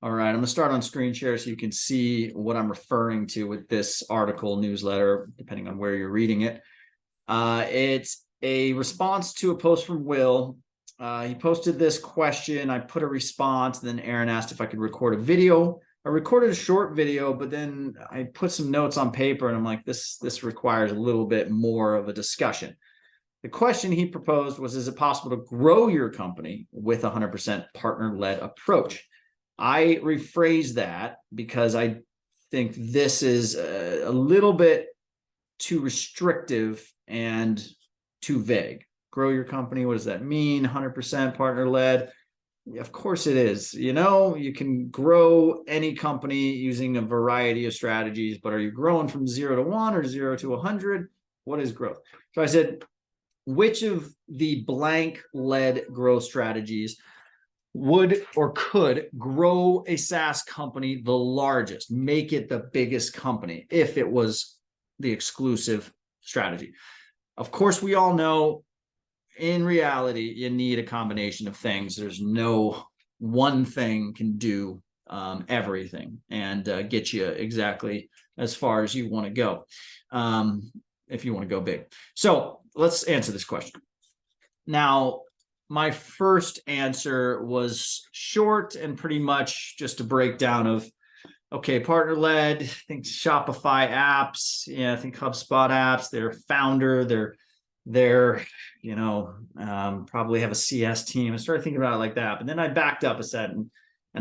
All right, I'm going to start on screen share so you can see what I'm referring to with this article, newsletter, depending on where you're reading it. It's a response to a post from Will. He posted this question. I put a response, and then Aaron asked if I could record a video. I recorded a short video, but then I put some notes on paper, and I'm like, this requires a little bit more of a discussion. The question he proposed was, is it possible to grow your company with a 100% partner-led approach? I rephrase that because I think this is a little bit too restrictive and too vague. Grow your company, what does that mean? 100% partner-led? Of course it is. You know, you can grow any company using a variety of strategies, but are you growing from 0 to 1 or 0 to 100? What is growth? So I said, which of the blank-led growth strategies would or could grow a SaaS company the largest, make it the biggest company if it was the exclusive strategy? Of course, we all know in reality, you need a combination of things. There's no one thing can do everything and get you exactly as far as you want to go, if you want to go big. So let's answer this question. Now, my first answer was short and pretty much just a breakdown of, okay, partner-led, I think Shopify apps, I think HubSpot apps, their founder, they're probably have a CS team. I started thinking about it like that, but then I backed up a set and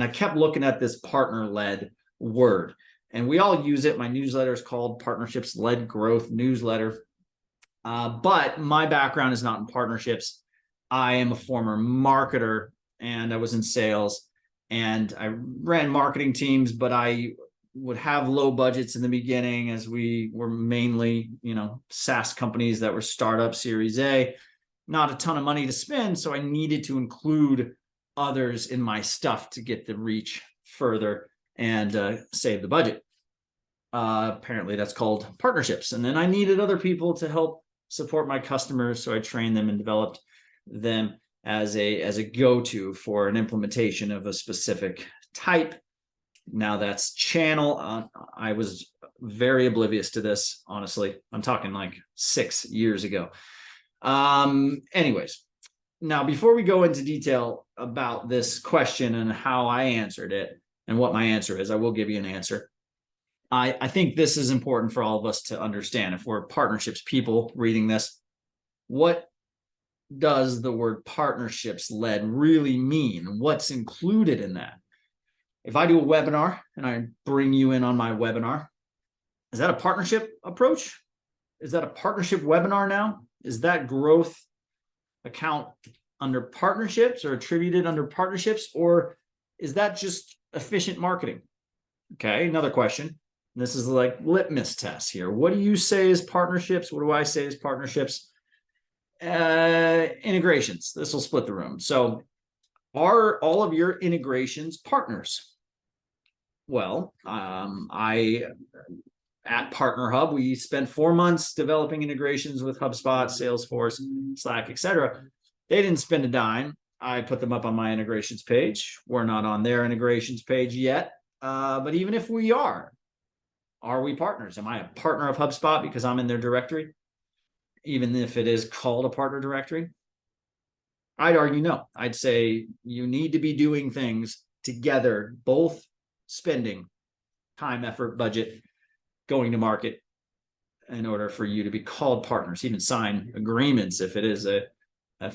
I kept looking at this partner-led word, and we all use it. My newsletter is called Partnerships-Led Growth Newsletter, but my background is not in partnerships. I am a former marketer, and I was in sales, and I ran marketing teams, but I would have low budgets in the beginning as we were mainly, SaaS companies that were startup Series A, not a ton of money to spend. So I needed to include others in my stuff to get the reach further and save the budget. Apparently that's called partnerships. And then I needed other people to help support my customers. So I trained them and developed them as a go-to for an implementation of a specific type. Now that's channel. I was very oblivious to this, honestly. I'm talking like 6 years ago. Anyways, now before we go into detail about this question and how I answered it and what my answer is, I will give you an answer. I think this is important for all of us to understand. If we're partnerships people reading this, what does the word partnerships led really mean? What's included in that? If I do a webinar and I bring you in on my webinar, is that a partnership approach? Is that a partnership webinar now? Is that growth account under partnerships or attributed under partnerships? Or is that just efficient marketing? Okay, another question. This is like litmus test here. What do you say is partnerships? What do I say is partnerships? Integrations. This will split the room. So are all of your integrations partners? Well, at Partner Hub, we spent 4 months developing integrations with HubSpot, Salesforce, Slack, etc. They didn't spend a dime. I put them up on my integrations page. We're not on their integrations page yet. But even if we are we partners? Am I a partner of HubSpot because I'm in their directory? Even if it is called a partner directory? I'd argue no. I'd say you need to be doing things together, both spending time, effort, budget, going to market in order for you to be called partners, even sign agreements if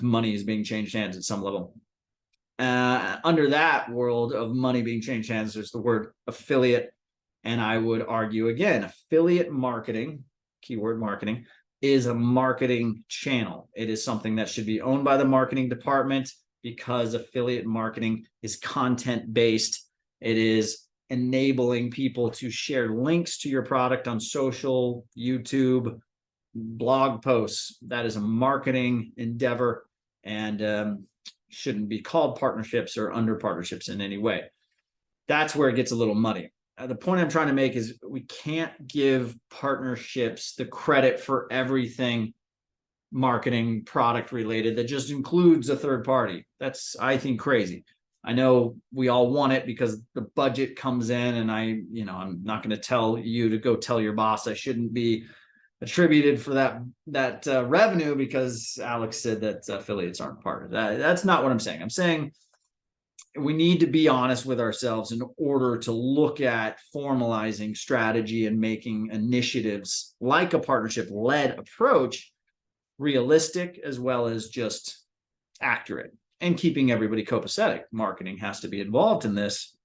money is being changed hands at some level. Under that world of money being changed hands, there's the word affiliate. And I would argue again, affiliate marketing, keyword marketing, is a marketing channel. It is something that should be owned by the marketing department because affiliate marketing is content-based. It is enabling people to share links to your product on social, YouTube, blog posts. That is a marketing endeavor and shouldn't be called partnerships or under partnerships in any way. That's where it gets a little muddy. The point I'm trying to make is we can't give partnerships the credit for everything marketing product related that just includes a third party. That's, I think, crazy. I know we all want it because the budget comes in, and I'm not going to tell you to go tell your boss I shouldn't be attributed for that revenue because Alex said that affiliates aren't part of that. That's not what I'm saying. I'm saying we need to be honest with ourselves in order to look at formalizing strategy and making initiatives like a partnership-led approach realistic as well as just accurate, and keeping everybody copacetic. Marketing has to be involved in this.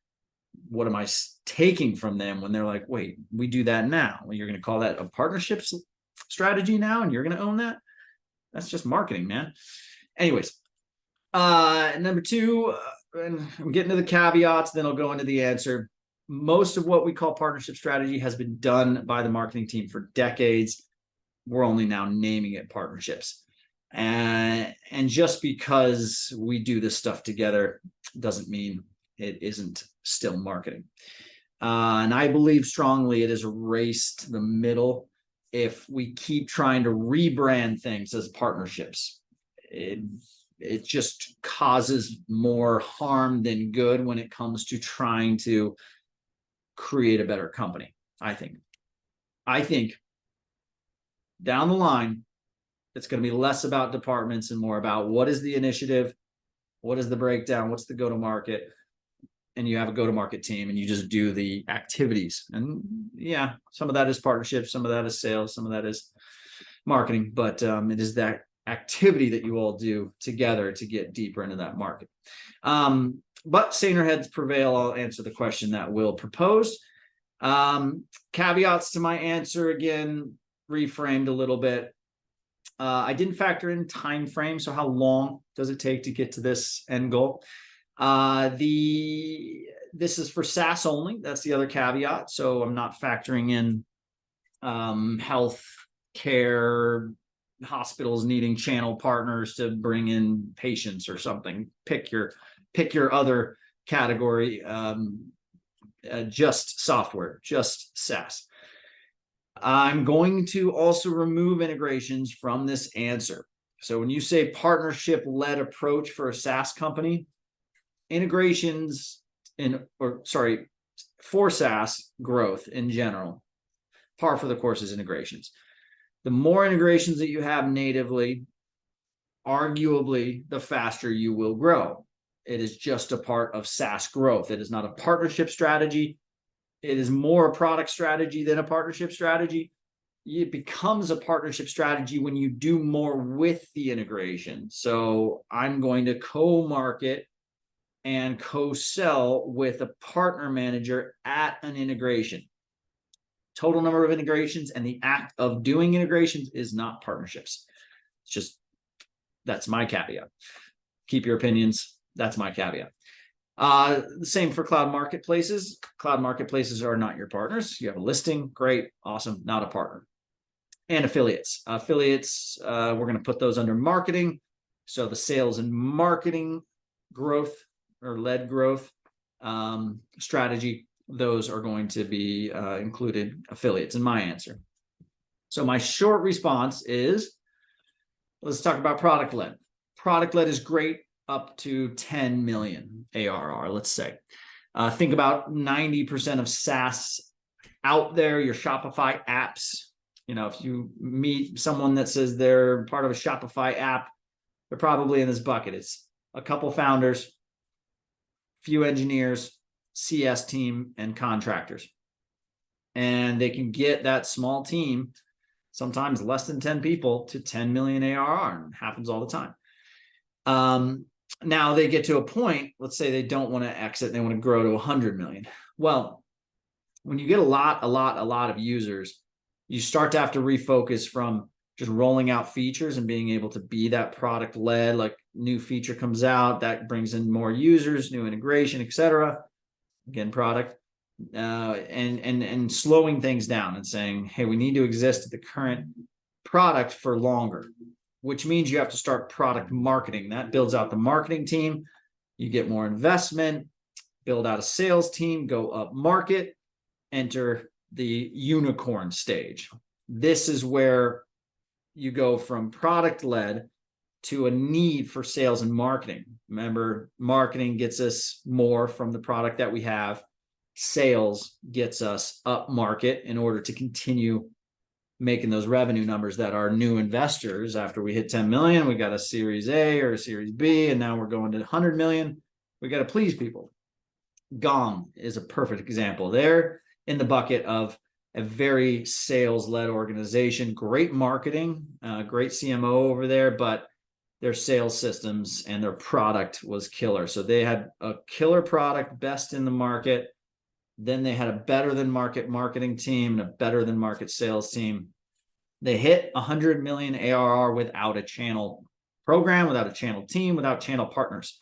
What am I taking from them when they're like, wait, we do that now? Well, you're going to call that a partnerships strategy now, and you're going to own that? That's just marketing, man. Anyways, number two, and I'm getting to the caveats, then I'll go into the answer. Most of what we call partnership strategy has been done by the marketing team for decades. We're only now naming it partnerships. And just because we do this stuff together doesn't mean it isn't still marketing. And I believe strongly it is a race to the middle if we keep trying to rebrand things as partnerships. It just causes more harm than good when it comes to trying to create a better company, I think. Down the line, it's going to be less about departments and more about what is the initiative, what is the breakdown, what's the go-to-market, and you have a go-to-market team and you just do the activities. And yeah, some of that is partnerships, some of that is sales, some of that is marketing, but it is that activity that you all do together to get deeper into that market. But saner heads prevail. I'll answer the question that Will proposed. Caveats to my answer, again, reframed a little bit. I didn't factor in time frame. So how long does it take to get to this end goal? This is for SaaS only. That's the other caveat. So I'm not factoring in health care, hospitals needing channel partners to bring in patients or something. Pick your other category. Just software, just SaaS. I'm going to also remove integrations from this answer. So when you say partnership-led approach for a SaaS company, integrations for SaaS growth in general, par for the course is integrations. The more integrations that you have natively, arguably, the faster you will grow. It is just a part of SaaS growth. It is not a partnership strategy. It is more a product strategy than a partnership strategy. It becomes a partnership strategy when you do more with the integration. So I'm going to co-market and co-sell with a partner manager at an integration. Total number of integrations and the act of doing integrations is not partnerships. It's just, that's my caveat. Keep your opinions. That's my caveat. The same for cloud marketplaces. Cloud marketplaces are not your partners. You have a listing, great, awesome, not a partner. And affiliates. Affiliates, we're going to put those under marketing. So the sales and marketing growth or led growth strategy, those are going to be included affiliates in my answer. So my short response is, let's talk about product-led. Product-led is great up to 10 million ARR, let's say. Think about 90% of SaaS out there, your Shopify apps. If you meet someone that says they're part of a Shopify app, they're probably in this bucket. It's a couple founders, few engineers, CS team, and contractors. And they can get that small team, sometimes less than 10 people, to 10 million ARR. And it happens all the time. Now they get to a point, let's say they don't want to exit, they want to grow to 100 million. Well, when you get a lot of users, you start to have to refocus from just rolling out features and being able to be that product led, like new feature comes out, that brings in more users, new integration, etc. Again, product, and slowing things down and saying, hey, we need to exist at the current product for longer, which means you have to start product marketing. That builds out the marketing team. You get more investment, build out a sales team, go up market, enter the unicorn stage. This is where you go from product led to a need for sales and marketing. Remember, marketing gets us more from the product that we have. Sales gets us up market in order to continue making those revenue numbers that our new investors, after we hit 10 million, we got a Series A or a Series B, and now we're going to 100 million. We got to please people. Gong is a perfect example. They're in the bucket of a very sales-led organization, great marketing, great CMO over there, but their sales systems and their product was killer. So they had a killer product, best in the market. Then they had a better than market marketing team and a better than market sales team. They hit 100 million ARR without a channel program, without a channel team, without channel partners.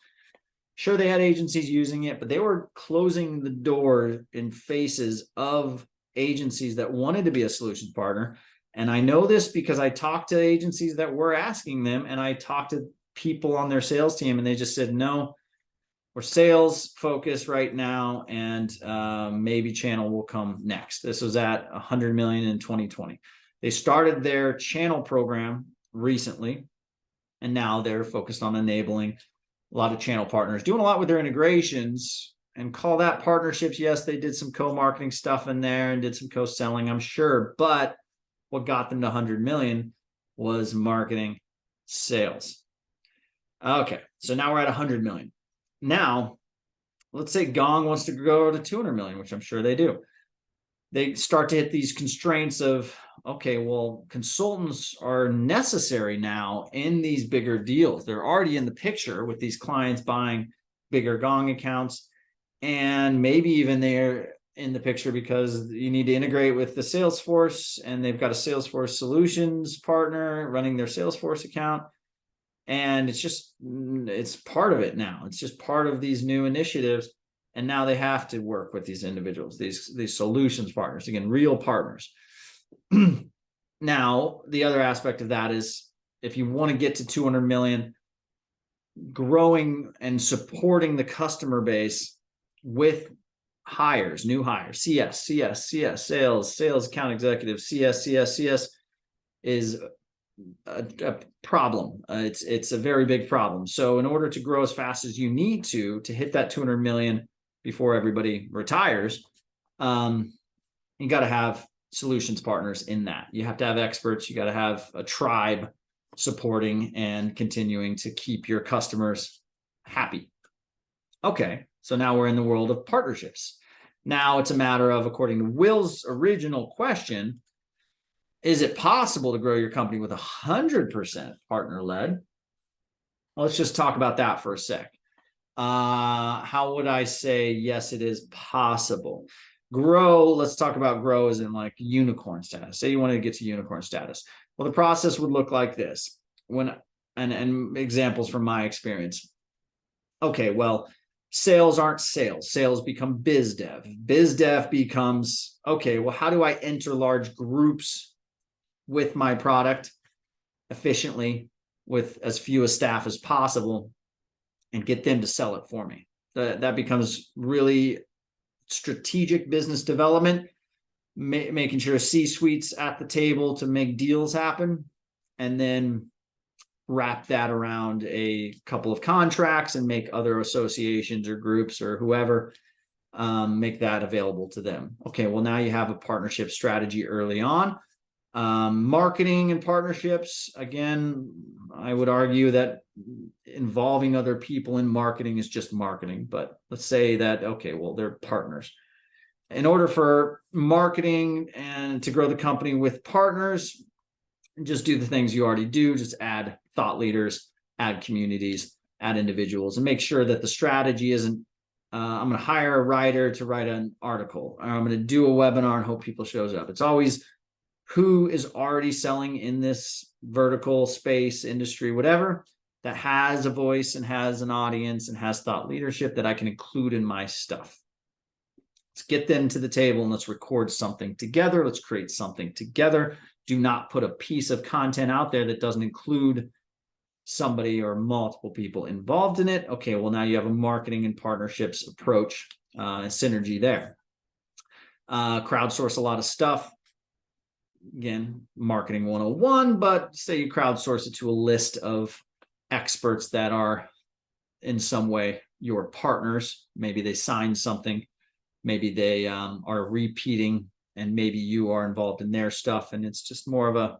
Sure, they had agencies using it, but they were closing the door in faces of agencies that wanted to be a solutions partner. And I know this because I talked to agencies that were asking them, and I talked to people on their sales team, and they just said, no, we're sales focused right now, and maybe channel will come next. This was at 100 million in 2020. They started their channel program recently, and now they're focused on enabling a lot of channel partners, doing a lot with their integrations, and call that partnerships. Yes, they did some co-marketing stuff in there and did some co-selling, I'm sure, but what got them to 100 million was marketing sales. Okay, so now we're at 100 million. Now, let's say Gong wants to go to 200 million, which I'm sure they do. They start to hit these constraints of, okay, well, consultants are necessary now in these bigger deals. They're already in the picture with these clients buying bigger Gong accounts, and maybe even they're in the picture because you need to integrate with the Salesforce, and they've got a Salesforce solutions partner running their Salesforce account. And it's part of it now. It's just part of these new initiatives. And now they have to work with these individuals, these solutions partners, again, real partners. Now, the other aspect of that is if you want to get to 200 million, growing and supporting the customer base with hires, new hires, CS, sales account executive, CS is a problem. It's a very big problem. So in order to grow as fast as you need to hit that 200 million before everybody retires, you got to have solutions partners in that. You have to have experts. You got to have a tribe supporting and continuing to keep your customers happy. Okay, so now we're in the world of partnerships. Now it's a matter of, according to Will's original question, is it possible to grow your company with 100% partner-led? Well, let's just talk about that for a sec. How would I say, yes, it is possible? Grow, let's talk about grow as in like unicorn status. Say you want to get to unicorn status. Well, the process would look like this. And examples from my experience. Okay, well, sales aren't sales. Sales become biz dev. Biz dev becomes, okay, well, how do I enter large groups with my product efficiently with as few as staff as possible and get them to sell it for me? That becomes really strategic business development, making sure C-suite's at the table to make deals happen, and then wrap that around a couple of contracts and make other associations or groups or whoever make that available to them. Okay, well, now you have a partnership strategy early on. Marketing and partnerships, again, I would argue that involving other people in marketing is just marketing, but let's say that, okay, well, they're partners. In order for marketing and to grow the company with partners, just do the things you already do. Just add thought leaders, add communities, add individuals, and make sure that the strategy isn't, I'm going to hire a writer to write an article, or I'm going to do a webinar and hope people shows up. It's always who is already selling in this vertical space, industry, whatever, that has a voice and has an audience and has thought leadership that I can include in my stuff. Let's get them to the table and let's record something together. Let's create something together. Do not put a piece of content out there that doesn't include somebody or multiple people involved in it. Okay, well, now you have a marketing and partnerships approach, synergy there. Crowdsource a lot of stuff. Again, marketing 101, but say you crowdsource it to a list of experts that are in some way your partners. Maybe they signed something, maybe they are repeating, and maybe you are involved in their stuff, and it's just more of a,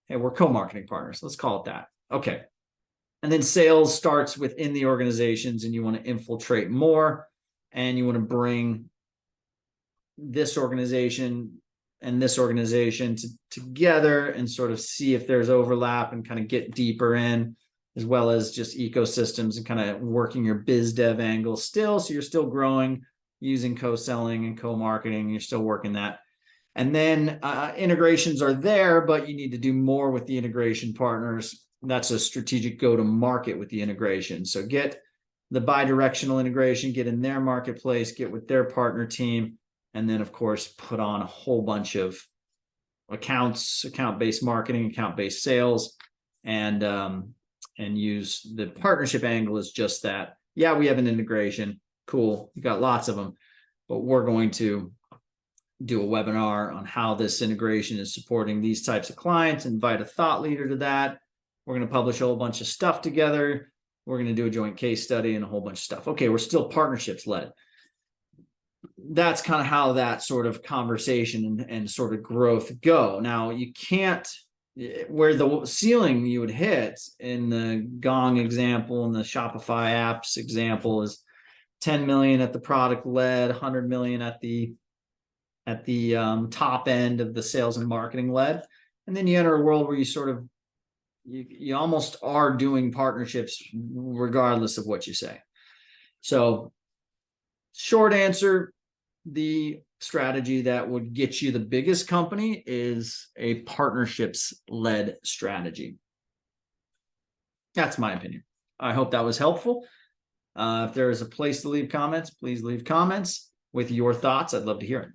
hey, we're co-marketing partners. Let's call it that. Okay. And then sales starts within the organizations, and you want to infiltrate more, and you want to bring this organization and this organization together and sort of see if there's overlap and kind of get deeper in, as well as just ecosystems and kind of working your biz dev angle still. So you're still growing using co-selling and co-marketing. You're still working that. And then integrations are there, but you need to do more with the integration partners. That's a strategic go-to-market with the integration. So get the bi-directional integration, get in their marketplace, get with their partner team, and then, of course, put on a whole bunch of accounts, account-based marketing, account-based sales, and use the partnership angle as just that. Yeah, we have an integration. Cool. You got lots of them, but we're going to do a webinar on how this integration is supporting these types of clients, invite a thought leader to that. We're going to publish a whole bunch of stuff together. We're going to do a joint case study and a whole bunch of stuff. Okay, we're still partnerships led. That's kind of how that sort of conversation and sort of growth go. Now, you can't, where the ceiling you would hit in the Gong example and the Shopify apps example is 10 million at the product led, 100 million at the top end of the sales and marketing led. And then you enter a world where you sort of, you almost are doing partnerships regardless of what you say. So short answer, the strategy that would get you the biggest company is a partnerships-led strategy. That's my opinion. I hope that was helpful. If there is a place to leave comments, please leave comments with your thoughts. I'd love to hear it.